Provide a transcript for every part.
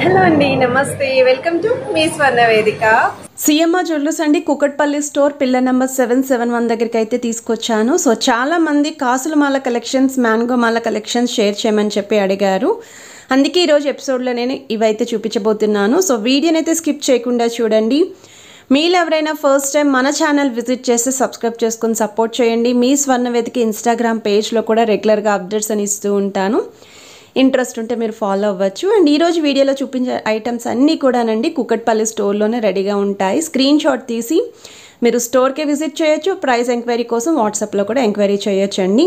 Hello అండి, నమస్తే. Welcome to me స్వర్ణ వేదిక. సిఎంఆర్ జ్యువెలర్స్ అండి, కుకట్పల్లి స్టోర్, పిల్లర్ నెంబర్ 771 దగ్గరికి అయితే తీసుకొచ్చాను. సో చాలా మంది కాసుల మాల కలెక్షన్స్, మ్యాంగో మాల కలెక్షన్స్ షేర్ చేయమని చెప్పి అడిగారు. అందుకే ఈరోజు ఎపిసోడ్లో నేను ఇవైతే చూపించబోతున్నాను. సో వీడియోని అయితే స్కిప్ చేయకుండా చూడండి. మీరు ఎవరైనా ఫస్ట్ టైం మన ఛానల్ విజిట్ చేస్తే సబ్స్క్రైబ్ చేసుకొని సపోర్ట్ చేయండి. మీ స్వర్ణ వేదిక ఇన్స్టాగ్రామ్ పేజ్లో కూడా రెగ్యులర్గా అప్డేట్స్ అని ఇస్తూ ఉంటాను. ఇంట్రెస్ట్ ఉంటే మీరు ఫాలో అవ్వచ్చు. అండ్ ఈరోజు వీడియోలో చూపించే ఐటమ్స్ అన్నీ కూడానండి కుకట్పల్లి స్టోర్లోనే రెడీగా ఉంటాయి. స్క్రీన్ షాట్ తీసి మీరు స్టోర్కే విజిట్ చేయొచ్చు. ప్రైస్ ఎంక్వైరీ కోసం వాట్సాప్లో కూడా ఎంక్వైరీ చేయొచ్చండి.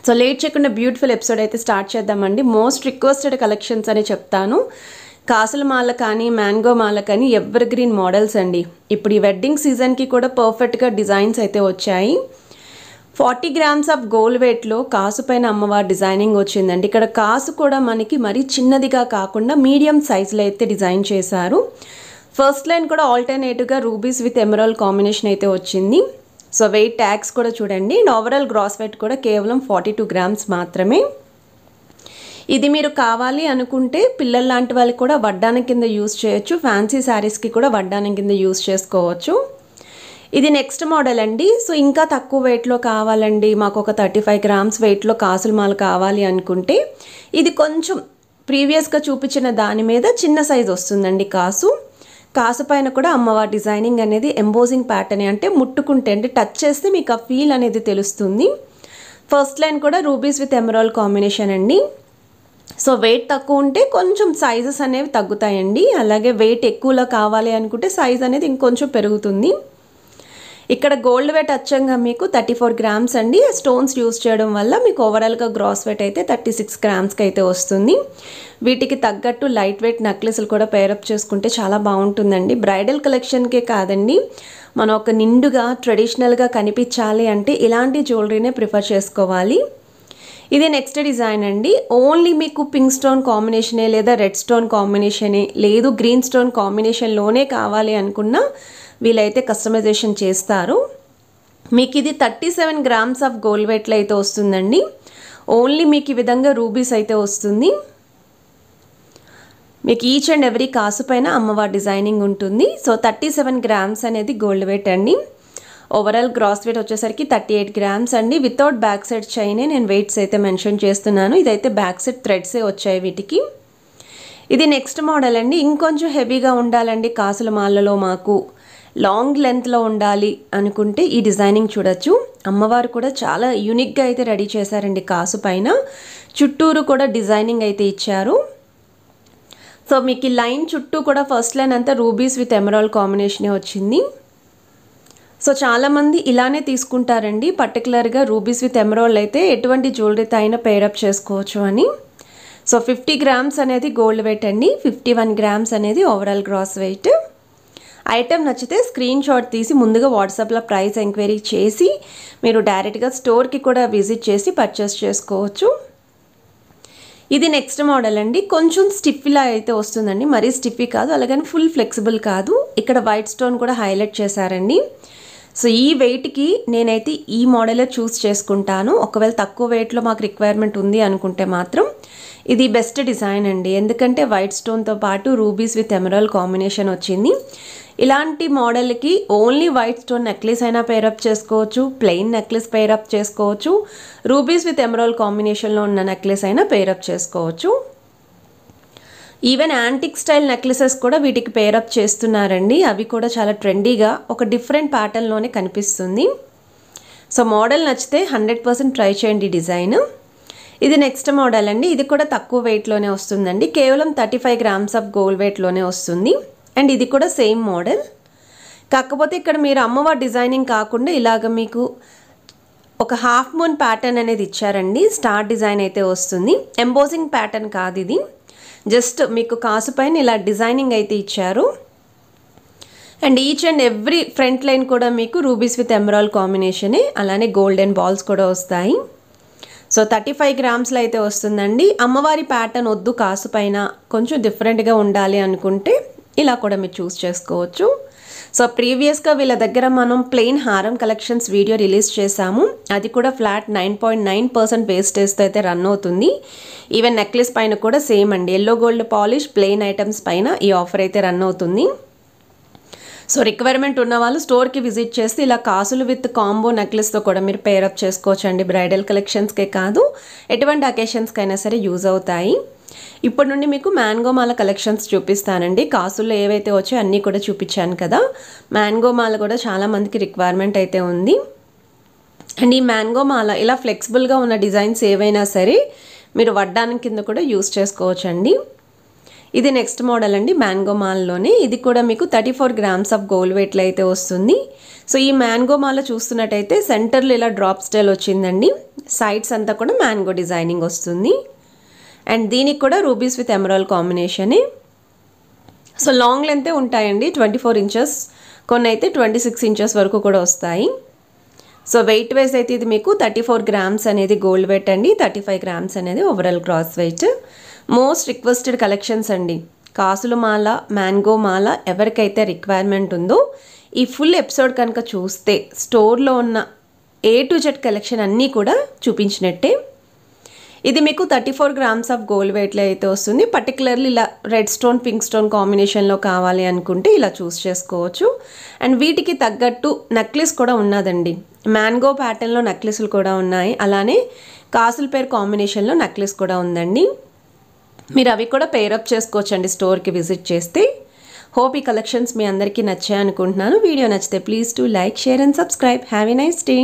సో లేట్ చేయకుండా బ్యూటిఫుల్ ఎపిసోడ్ అయితే స్టార్ట్ చేద్దామండి. మోస్ట్ రిక్వెస్టెడ్ కలెక్షన్స్ అని చెప్తాను. కాసుల మాల కానీ, మ్యాంగో మాల కానీ ఎవర్ గ్రీన్ మోడల్స్ అండి. ఇప్పుడు ఈ వెడ్డింగ్ సీజన్కి కూడా పర్ఫెక్ట్గా డిజైన్స్ అయితే వచ్చాయి. 40 grams ఆఫ్ గోల్డ్ వెయిట్లో కాసు పైన అమ్మవారి డిజైనింగ్ వచ్చిందండి. ఇక్కడ కాసు కూడా మనకి మరీ చిన్నదిగా కాకుండా మీడియం సైజులో అయితే డిజైన్ చేశారు. ఫస్ట్ లైన్ కూడా ఆల్టర్నేటివ్గా రూబీస్ విత్ ఎమరాల్డ్ కాంబినేషన్ అయితే వచ్చింది. సో వెయిట్ ట్యాగ్స్ కూడా చూడండి. అండ్ ఓవరాల్ గ్రాస్ వెయిట్ కూడా కేవలం 42 grams మాత్రమే. ఇది మీరు కావాలి అనుకుంటే పిల్లల లాంటి వాళ్ళకి కూడా వడ్డానం కింద యూస్ చేయొచ్చు. ఫ్యాన్సీ శారీస్కి కూడా వడ్డానం కింద యూస్ చేసుకోవచ్చు. ఇది నెక్స్ట్ మోడల్ అండి. సో ఇంకా తక్కువ వెయిట్లో కావాలండి, మాకు ఒక 35 grams వెయిట్లో కాసుల మాల కావాలి అనుకుంటే ఇది కొంచెం ప్రీవియస్గా చూపించిన దాని మీద చిన్న సైజ్ వస్తుందండి. కాసు పైన కూడా అమ్మవారి డిజైనింగ్ అనేది ఎంబోజింగ్ ప్యాటర్న్, అంటే ముట్టుకుంటే అంటే టచ్ చేస్తే మీకు ఆ ఫీల్ అనేది తెలుస్తుంది. ఫస్ట్ లైన్ కూడా రూబీస్ విత్ ఎమరాల్డ్ కాంబినేషన్ అండి. సో వెయిట్ తక్కువ ఉంటే కొంచెం సైజెస్ అనేవి తగ్గుతాయండి. అలాగే వెయిట్ ఎక్కువలో కావాలి అనుకుంటే సైజ్ అనేది ఇంకొంచెం పెరుగుతుంది. ఇక్కడ గోల్డ్ వెయిట్ అచ్చంగా మీకు 34 grams అండి. స్టోన్స్ యూస్ చేయడం వల్ల మీకు ఓవరాల్గా గ్రాస్ వెయిట్ అయితే 36 grams అయితే వస్తుంది. వీటికి తగ్గట్టు లైట్ వెయిట్ నెక్లెస్లు కూడా పేరప్ చేసుకుంటే చాలా బాగుంటుందండి. బ్రైడల్ కలెక్షన్కే కాదండి, మనం ఒక నిండుగా ట్రెడిషనల్గా కనిపించాలి అంటే ఇలాంటి జ్యువెలరీనే ప్రిఫర్ చేసుకోవాలి. ఇది నెక్స్ట్ డిజైన్ అండి. ఓన్లీ మీకు పింక్ స్టోన్ కాంబినేషనే లేదా రెడ్ స్టోన్ కాంబినేషనే లేదు గ్రీన్ స్టోన్ కాంబినేషన్లోనే కావాలి అనుకున్నా వీళ్ళైతే కస్టమైజేషన్ చేస్తారు. మీకు ఇది 37 grams ఆఫ్ గోల్డ్ వెయిట్లో అయితే వస్తుందండి. ఓన్లీ మీకు ఈ విధంగా రూబీస్ అయితే వస్తుంది. మీకు ఈచ్ అండ్ ఎవ్రీ కాసు పైన అమ్మవారి డిజైనింగ్ ఉంటుంది. సో 37 grams అనేది గోల్డ్ వెయిట్ అండి. ఓవరాల్ గ్రాస్ వెయిట్ వచ్చేసరికి 38 grams అండి. వితౌట్ బ్యాక్ సైడ్ చైనే నేను వెయిట్స్ అయితే మెన్షన్ చేస్తున్నాను. ఇదైతే బ్యాక్ సైడ్ థ్రెడ్సే వచ్చాయి వీటికి. ఇది నెక్స్ట్ మోడల్ అండి. ఇంకొంచెం హెవీగా ఉండాలండి కాసుల మాలలో, మాకు లాంగ్ లెంత్లో ఉండాలి అనుకుంటే ఈ డిజైనింగ్ చూడొచ్చు. అమ్మవారు కూడా చాలా యూనిక్గా అయితే రెడీ చేశారండి. కాసు పైన చుట్టూరు కూడా డిజైనింగ్ అయితే ఇచ్చారు. సో మీకు ఈ లైన్ చుట్టూ కూడా ఫస్ట్ లైన్ అంతా రూబీస్ విత్ ఎమరాల్డ్ కాంబినేషనే వచ్చింది. సో చాలామంది ఇలానే తీసుకుంటారండి, పర్టికులర్గా రూబీస్ విత్ ఎమరాల్డ్ అయితే ఎటువంటి జ్యువెలరీతో అయినా పేరప్ చేసుకోవచ్చు అని. సో 50 grams అనేది గోల్డ్ వెయిట్ అండి. 51 grams అనేది ఓవరాల్ గ్రాస్ వెయిట్. ఐటెం నచ్చితే స్క్రీన్ షాట్ తీసి ముందుగా వాట్సాప్లో ప్రైస్ ఎంక్వైరీ చేసి మీరు డైరెక్ట్గా స్టోర్కి కూడా విజిట్ చేసి పర్చేస్ చేసుకోవచ్చు. ఇది నెక్స్ట్ మోడల్ అండి. కొంచెం స్టిఫీలా అయితే వస్తుందండి, మరీ స్టిఫీ కాదు, అలాగని ఫుల్ ఫ్లెక్సిబుల్ కాదు. ఇక్కడ వైట్ స్టోన్ కూడా హైలైట్ చేశారండి. సో ఈ వెయిట్కి నేనైతే ఈ మోడలే చూస్ చేసుకుంటాను. ఒకవేళ తక్కువ వెయిట్లో మాకు రిక్వైర్మెంట్ ఉంది అనుకుంటే మాత్రం ఇది బెస్ట్ డిజైన్ అండి. ఎందుకంటే వైట్ స్టోన్తో పాటు రూబీస్ విత్ ఎమరాల్డ్ కాంబినేషన్ వచ్చింది. ఇలాంటి మోడల్కి ఓన్లీ వైట్ స్టోన్ నెక్లెస్ అయినా పేరప్ చేసుకోవచ్చు, ప్లెయిన్ నెక్లెస్ పేరప్ చేసుకోవచ్చు, రూబీస్ విత్ ఎమరాల్డ్ కాంబినేషన్లో ఉన్న నెక్లెస్ అయినా పేరప్ చేసుకోవచ్చు. ఈవెన్ యాంటిక్ స్టైల్ నెక్లెసెస్ కూడా వీటికి పేరప్ చేస్తున్నారండి. అవి కూడా చాలా ట్రెండీగా ఒక డిఫరెంట్ ప్యాటర్న్లోనే కనిపిస్తుంది. సో మోడల్ నచ్చితే 100% ట్రై చేయండి డిజైన్. ఇది నెక్స్ట్ మోడల్ అండి. ఇది కూడా తక్కువ వెయిట్లోనే వస్తుందండి. కేవలం 35 grams ఆఫ్ గోల్డ్ వెయిట్లోనే వస్తుంది. అండ్ ఇది కూడా సేమ్ మోడల్, కాకపోతే ఇక్కడ మీరు అమ్మవారి డిజైనింగ్ కాకుండా ఇలాగ మీకు ఒక హాఫ్ మూన్ ప్యాటర్న్ అనేది ఇచ్చారండి. స్టార్ డిజైన్ అయితే వస్తుంది. ఎంబోజింగ్ ప్యాటర్న్ కాదు ఇది, జస్ట్ మీకు కాసు పైన ఇలా డిజైనింగ్ అయితే ఇచ్చారు. And each and every front line కూడా మీకు రూబీస్ విత్ ఎమరాల్డ్ కాంబినేషనే, అలానే గోల్డెన్ బాల్స్ కూడా వస్తాయి. సో 35 grams అయితే వస్తుందండి. అమ్మవారి ప్యాటర్న్ వద్దు, కాసు పైన కొంచెం డిఫరెంట్గా ఉండాలి అనుకుంటే ఇలా కూడా మీరు చూస్ చేసుకోవచ్చు. సో ప్రీవియస్గా వీళ్ళ దగ్గర మనం ప్లెయిన్ హారం కలెక్షన్స్ వీడియో రిలీజ్ చేసాము. అది కూడా ఫ్లాట్ 9.9% వేస్టేజ్తో అయితే రన్ అవుతుంది. ఈవెన్ నెక్లెస్ పైన కూడా సేమ్ అండి, yellow gold polish plain items పైన ఈ ఆఫర్ అయితే రన్ అవుతుంది. సో రిక్వైర్మెంట్ ఉన్న వాళ్ళు స్టోర్కి విజిట్ చేస్తే ఇలా కాసులు విత్ కాంబో నెక్లెస్తో కూడా మీరు పేరప్ చేసుకోవచ్చు అండి. బ్రైడల్ కలెక్షన్స్కే కాదు, ఎటువంటి అకేషన్స్కైనా సరే యూజ్ అవుతాయి. ఇప్పటి నుండి మీకు మ్యాంగో మాల కలెక్షన్స్ చూపిస్తానండి. కాసుల్లో ఏవైతే వచ్చాయో అన్నీ కూడా చూపించాను కదా. మ్యాంగో మాల కూడా చాలామందికి రిక్వైర్మెంట్ అయితే ఉంది. అండ్ ఈ మ్యాంగో మాల ఇలా ఫ్లెక్సిబుల్గా ఉన్న డిజైన్స్ ఏవైనా సరే మీరు వడ్డానం కింద కూడా యూజ్ చేసుకోవచ్చు అండి. ఇది నెక్స్ట్ మోడల్ అండి, మ్యాంగో మాల్లోనే. ఇది కూడా మీకు 34 గ్రామ్స్ ఆఫ్ గోల్డ్ వెయిట్లో అయితే వస్తుంది. సో ఈ మ్యాంగో మాల చూస్తున్నట్టయితే సెంటర్లో ఇలా డ్రాప్ స్టైల్ వచ్చిందండి. సైడ్స్ అంతా కూడా మ్యాంగో డిజైనింగ్ వస్తుంది. అండ్ దీనికి కూడా రూబీస్ విత్ ఎమరాల్డ్ కాంబినేషనే. సో లాంగ్ లెంతే ఉంటాయండి, 24 ఇంచెస్, కొన్ని అయితే 26 ఇంచెస్ వరకు కూడా వస్తాయి. సో వెయిట్ వైజ్ అయితే ఇది మీకు 34 గ్రామ్స్ అనేది గోల్డ్ వెయిట్ అండి, 35 గ్రామ్స్ అనేది overall cross wait. Most requested collections అండి. కాసుల మాల, మ్యాంగో మాల ఎవరికైతే రిక్వైర్మెంట్ ఉందో ఈ ఫుల్ ఎపిసోడ్ కనుక చూస్తే స్టోర్లో ఉన్న A to Z కలెక్షన్ అన్నీ కూడా చూపించినట్టే. ఇది మీకు 34 గ్రామ్స్ ఆఫ్ గోల్డ్ వెయిట్లో అయితే వస్తుంది. పర్టికులర్లీ ఇలా రెడ్ స్టోన్ పింక్ స్టోన్ కాంబినేషన్లో కావాలి అనుకుంటే ఇలా చూస్ చేసుకోవచ్చు. అండ్ వీటికి తగ్గట్టు నెక్లెస్ కూడా ఉన్నదండి. మ్యాంగో ప్యాటర్న్లో నెక్లెస్లు కూడా ఉన్నాయి, అలానే కాసుల పేరు కాంబినేషన్లో నెక్లెస్ కూడా ఉందండి. మీరు అవి కూడా పేరప్ చేసుకోవచ్చు అండి స్టోర్కి విజిట్ చేస్తే. హోప్ ఈ కలెక్షన్స్ మీ అందరికీ నచ్చాయి అనుకుంటున్నాను. వీడియో నచ్చితే please to like, share and subscribe. Have a nice day.